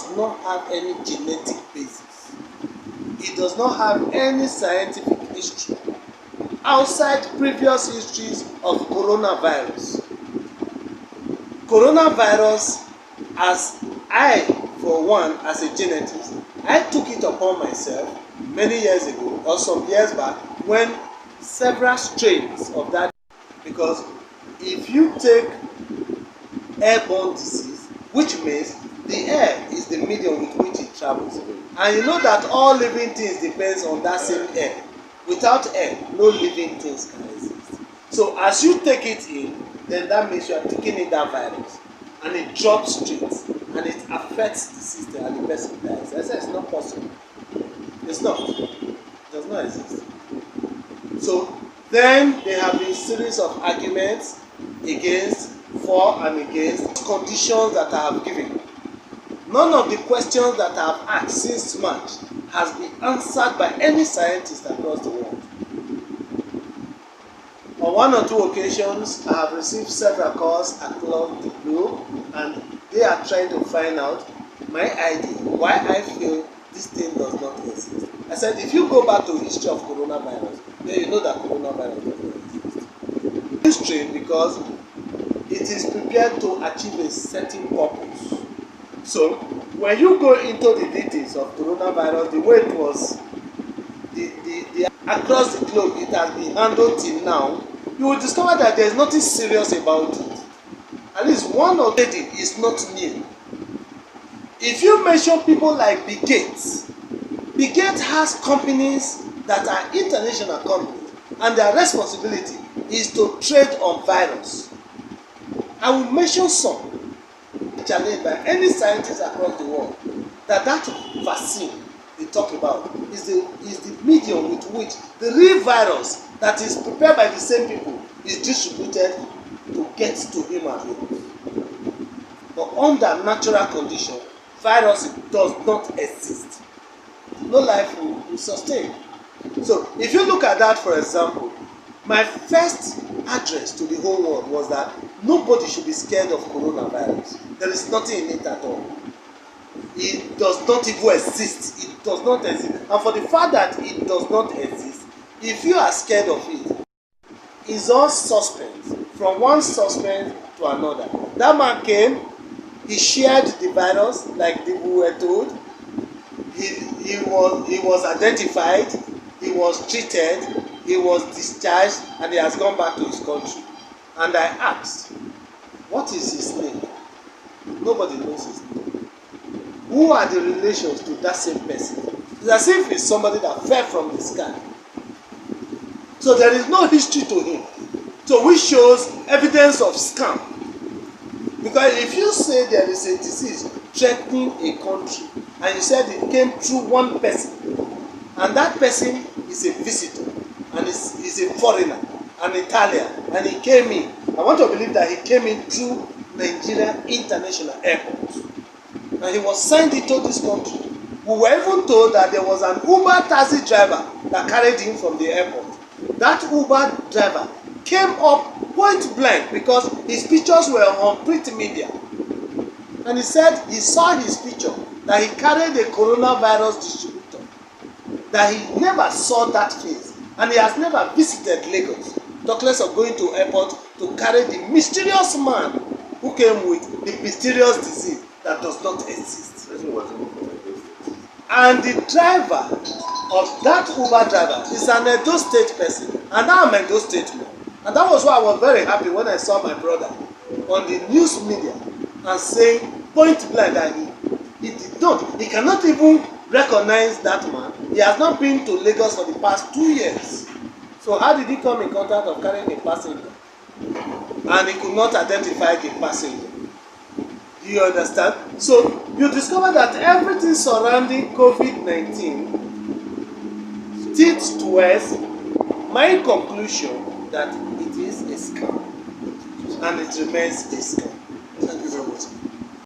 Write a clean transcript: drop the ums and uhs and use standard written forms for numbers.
does not have any genetic basis. It does not have any scientific history outside previous histories of coronavirus. Coronavirus, as I, for one, as a genetist, I took it upon myself many years ago or some years back when several strains of that, because if you take airborne disease, which means the air is the medium with which it travels, and you know that all living things depends on that same air. Without air, no living things can exist. So as you take it in, then that means you are taking in that virus, and it drops straight, and it affects the system, and the person dies. I said it's not possible. It's not. It does not exist. So then there have been series of arguments against, for and against conditions that I have given. None of the questions that I have asked since March has been answered by any scientist across the world. On one or two occasions, I have received several calls across the globe, and they are trying to find out my idea, why I feel this thing does not exist. I said, if you go back to the history of coronavirus, then you know that coronavirus does not exist. This strain, because it is prepared to achieve a certain purpose. So, when you go into the details of coronavirus, the way it was, across the globe, it has been handled till now, you will discover that there is nothing serious about it. At least one of them is not new. If you mention people like Bill Gates has companies that are international companies, and their responsibility is to trade on virus. I will mention some challenged by any scientist across the world that vaccine they talk about is the medium with which the real virus that is prepared by the same people is distributed to get to human beings. But under natural condition, virus does not exist. No life will sustain. So if you look at that, for example, my first address to the whole world was that nobody should be scared of coronavirus. There is nothing in it at all. It does not even exist. It does not exist. And for the fact that it does not exist, if you are scared of it, it's all suspense, from one suspense to another. That man came, he shared the virus like we were told. He was identified, he was treated, he was discharged, and he has gone back to his country. And I asked, what is his name? Nobody knows his name. Who are the relations to that same person? It's as if it's somebody that fell from the sky. So there is no history to him. So which shows evidence of scam. Because if you say there is a disease threatening a country, and you said it came through one person, and that person is a visitor, and is a foreigner, an Italian, and he came in. I want to believe that he came in through Nigeria International Airport, and he was sent into this country. We were even told that there was an Uber taxi driver that carried him from the airport. That Uber driver came up point blank because his pictures were on print media, and he said he saw his picture that he carried a coronavirus distributor, that he never saw that face, and he has never visited Lagos, talk less of going to airport to carry the mysterious man who came with the mysterious disease that does not exist. And the driver of that Uber driver is an Edo State person, and I'm an Edo State man. And that was why I was very happy when I saw my brother on the news media and saying point blank that he cannot even recognize that man. He has not been to Lagos for the past 2 years. So how did he come in contact of carrying a passenger? And he could not identify the passenger. Do you understand? So you discover that everything surrounding COVID-19 leads towards my conclusion that it is a scam, and it remains a scam.